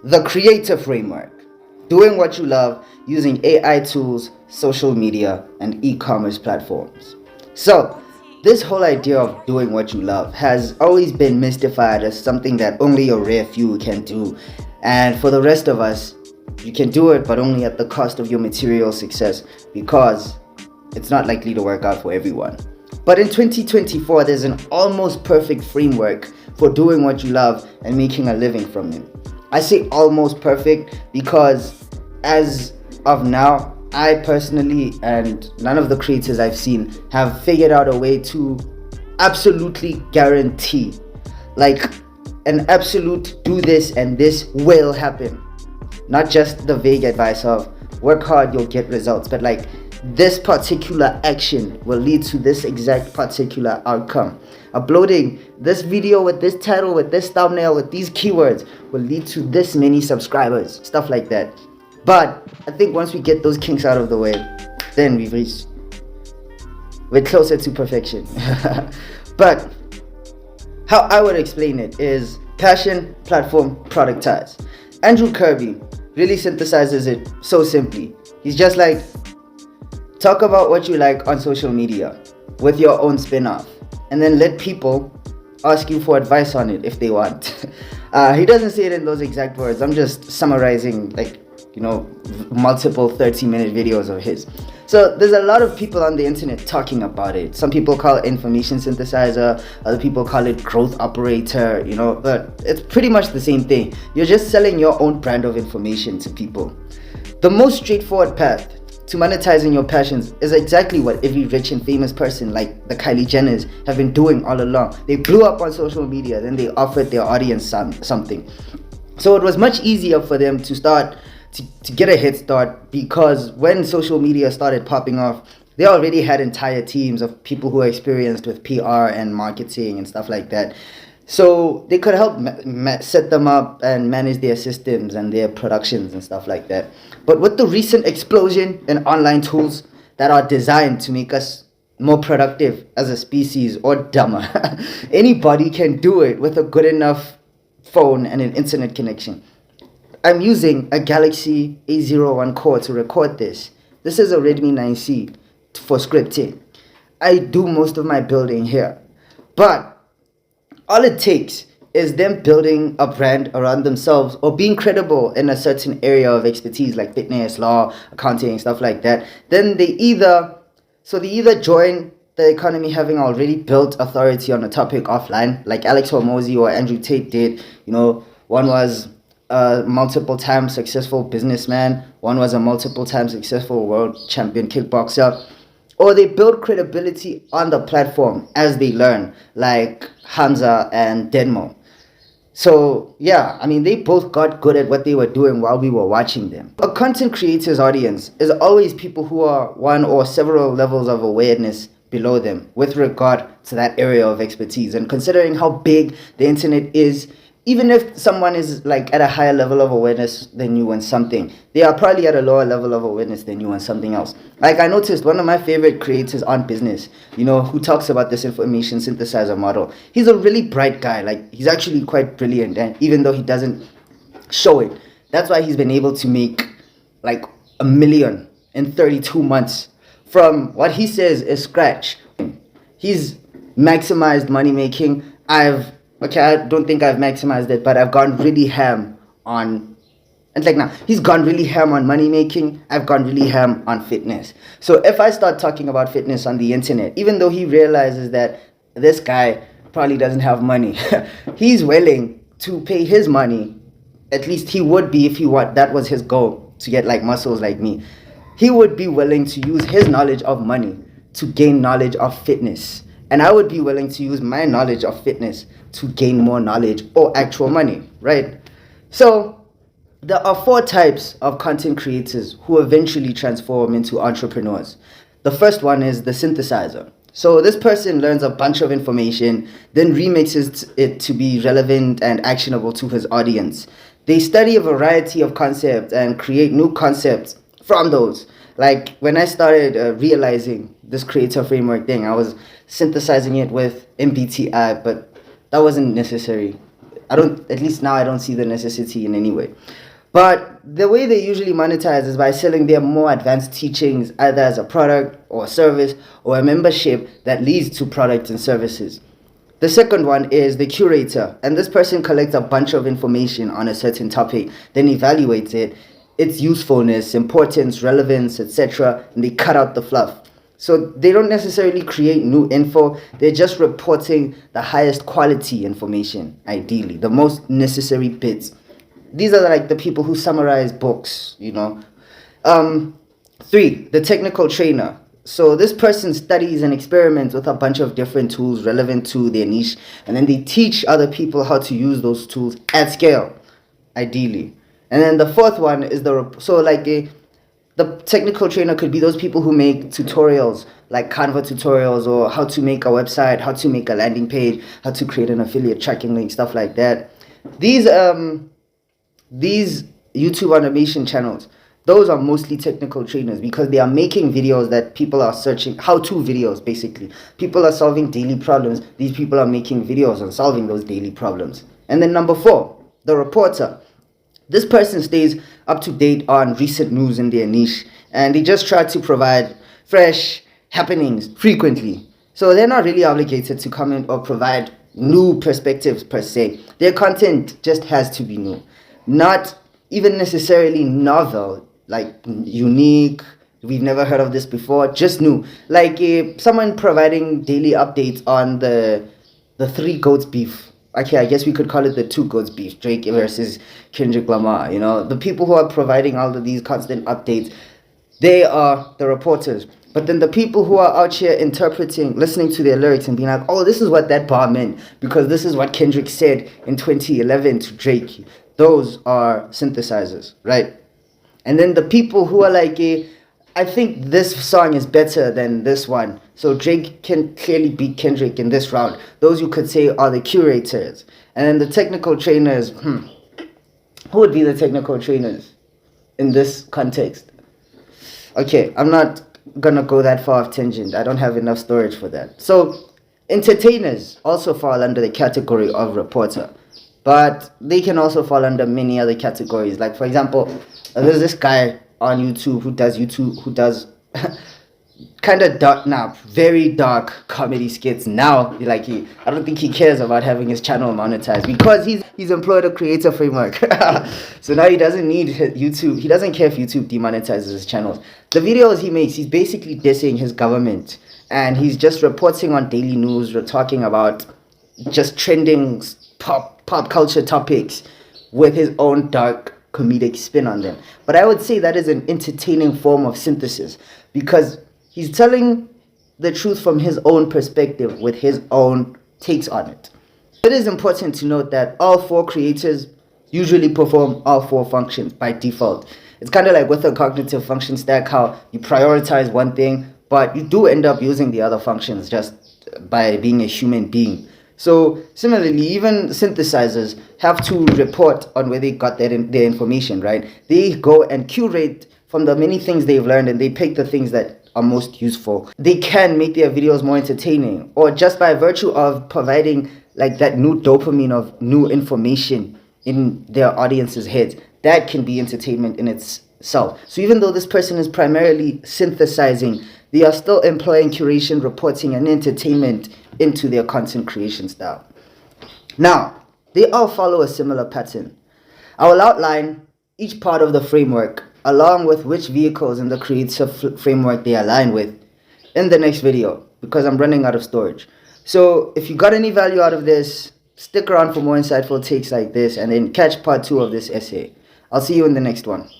The Creator Framework: doing what you love using AI tools, social media, and e-commerce platforms. So, this whole idea of doing what you love has always been mystified as something that only a rare few can do. And for the rest of us, you can do it, but only at the cost of your material success, because it's not likely to work out for everyone. But in 2024, there's an almost perfect framework for doing what you love and making a living from it. I say almost perfect because as of now, I personally and none of the creators I've seen have figured out a way to absolutely guarantee, like an absolute do this and this will happen. Not just the vague advice of work hard, you'll get results, but like this particular action will lead to this exact particular outcome. Uploading this video with this title, with this thumbnail, with these keywords will lead to this many subscribers, stuff like that. But I think once we get those kinks out of the way, then we're closer to perfection. But how I would explain it is passion, platform, productize. Andrew Kirby really synthesizes it so simply. He's just like, talk about what you like on social media with your own spin-off, and then let people ask you for advice on it if they want. He doesn't say it in those exact words. I'm just summarizing, like, multiple 30-minute videos of his. So there's a lot of people on the internet talking about it. Some people call it information synthesizer, other people call it growth operator, but it's pretty much the same thing. You're just selling your own brand of information to people. The most straightforward path to monetizing your passions is exactly what every rich and famous person like the Kylie Jenners have been doing all along. They blew up on social media, then they offered their audience something. So it was much easier for them to start to get a head start, because when social media started popping off, they already had entire teams of people who are experienced with PR and marketing and stuff like that. So they could help set them up and manage their systems and their productions and stuff like that. But with the recent explosion in online tools that are designed to make us more productive as a species or dumber, anybody can do it with a good enough phone and an internet connection. I'm using a Galaxy A01 core to record this. This is a Redmi 9C for scripting. I do most of my building here. But all it takes is them building a brand around themselves or being credible in a certain area of expertise like fitness, law, accounting, stuff like that. Then they either join the economy having already built authority on a topic offline, like Alex Hormozy or Andrew Tate did. One was a multiple time successful businessman, one was a multiple time successful world champion kickboxer. Or they build credibility on the platform as they learn, like Hamza and Denmo. So yeah, they both got good at what they were doing while we were watching them. A content creator's audience is always people who are one or several levels of awareness below them with regard to that area of expertise. And considering how big the internet is, even if someone is like at a higher level of awareness than you on something, they are probably at a lower level of awareness than you on something else. Like I noticed one of my favorite creators on business, who talks about this information synthesizer model. He's a really bright guy. Like he's actually quite brilliant, and even though he doesn't show it, that's why he's been able to make like $1 million in 32 months from what he says is scratch. He's maximized money making. I don't think I've maximized it, but I've gone really ham on, and like now, he's gone really ham on money making, I've gone really ham on fitness. So if I start talking about fitness on the internet, even though he realizes that this guy probably doesn't have money, he's willing to pay his money, at least he would be if that was his goal, to get like muscles like me. He would be willing to use his knowledge of money to gain knowledge of fitness. And I would be willing to use my knowledge of fitness to gain more knowledge or actual money, right? So there are 4 types of content creators who eventually transform into entrepreneurs. The first one is the synthesizer. So this person learns a bunch of information, then remixes it to be relevant and actionable to his audience. They study a variety of concepts and create new concepts from those. Like when I started realizing this creator framework thing, I was synthesizing it with MBTI, but that wasn't necessary. I don't, at least now I don't see the necessity in any way. But the way they usually monetize is by selling their more advanced teachings either as a product or a service or a membership that leads to products and services. The second one is the curator, and this person collects a bunch of information on a certain topic, then evaluates it, its usefulness, importance, relevance, etc., and they cut out the fluff. So they don't necessarily create new info, they're just reporting the highest quality information, ideally, the most necessary bits. These are like the people who summarize books, you know. 3, the technical trainer. So this person studies and experiments with a bunch of different tools relevant to their niche, and then they teach other people how to use those tools at scale, ideally. And then the fourth one is the technical trainer could be those people who make tutorials like Canva tutorials, or how to make a website, how to make a landing page, how to create an affiliate tracking link, stuff like that. These YouTube automation channels, those are mostly technical trainers because they are making videos that people are searching, how-to videos basically. People are solving daily problems. These people are making videos on solving those daily problems. And then number 4, the reporter. This person stays up to date on recent news in their niche, and they just try to provide fresh happenings frequently. So they're not really obligated to comment or provide new perspectives per se. Their content just has to be new. Not even necessarily novel, like unique, we've never heard of this before, just new. Like someone providing daily updates on the 3 goats beef. Okay, I guess we could call it the 2 goats beef, Drake versus Kendrick Lamar, you know. The people who are providing all of these constant updates, they are the reporters. But then the people who are out here interpreting, listening to their lyrics and being like, oh, this is what that bar meant, because this is what Kendrick said in 2011 to Drake. Those are synthesizers, right? And then the people who are like, I think this song is better than this one, so Drake can clearly beat Kendrick in this round. Those you could say are the curators. And then the technical trainers, who would be the technical trainers in this context? Okay, I'm not gonna go that far off tangent. I don't have enough storage for that. So entertainers also fall under the category of reporter, but they can also fall under many other categories. Like for example, there's this guy on YouTube who does kind of dark, very dark comedy skits now. I don't think he cares about having his channel monetized because he's employed a creator framework. So now he doesn't need YouTube. He doesn't care if YouTube demonetizes his channels. The videos he makes, he's basically dissing his government, and he's just reporting on daily news. We're talking about just trending pop culture topics with his own dark comedic spin on them. But I would say that is an entertaining form of synthesis because he's telling the truth from his own perspective with his own takes on it. It is important to note that all 4 creators usually perform all 4 functions by default. It's kind of like with a cognitive function stack, how you prioritize one thing, but you do end up using the other functions just by being a human being. So similarly, even synthesizers have to report on where they got their information, right? They go and curate from the many things they've learned, and they pick the things that are most useful. They can make their videos more entertaining, or just by virtue of providing like that new dopamine of new information in their audience's heads, that can be entertainment in itself. So even though this person is primarily synthesizing, they are still employing curation, reporting, and entertainment into their content creation style. Now, they all follow a similar pattern. I will outline each part of the framework along with which vehicles in the creative framework they align with in the next video because I'm running out of storage. So if you got any value out of this, stick around for more insightful takes like this and then catch part 2 of this essay. I'll see you in the next one.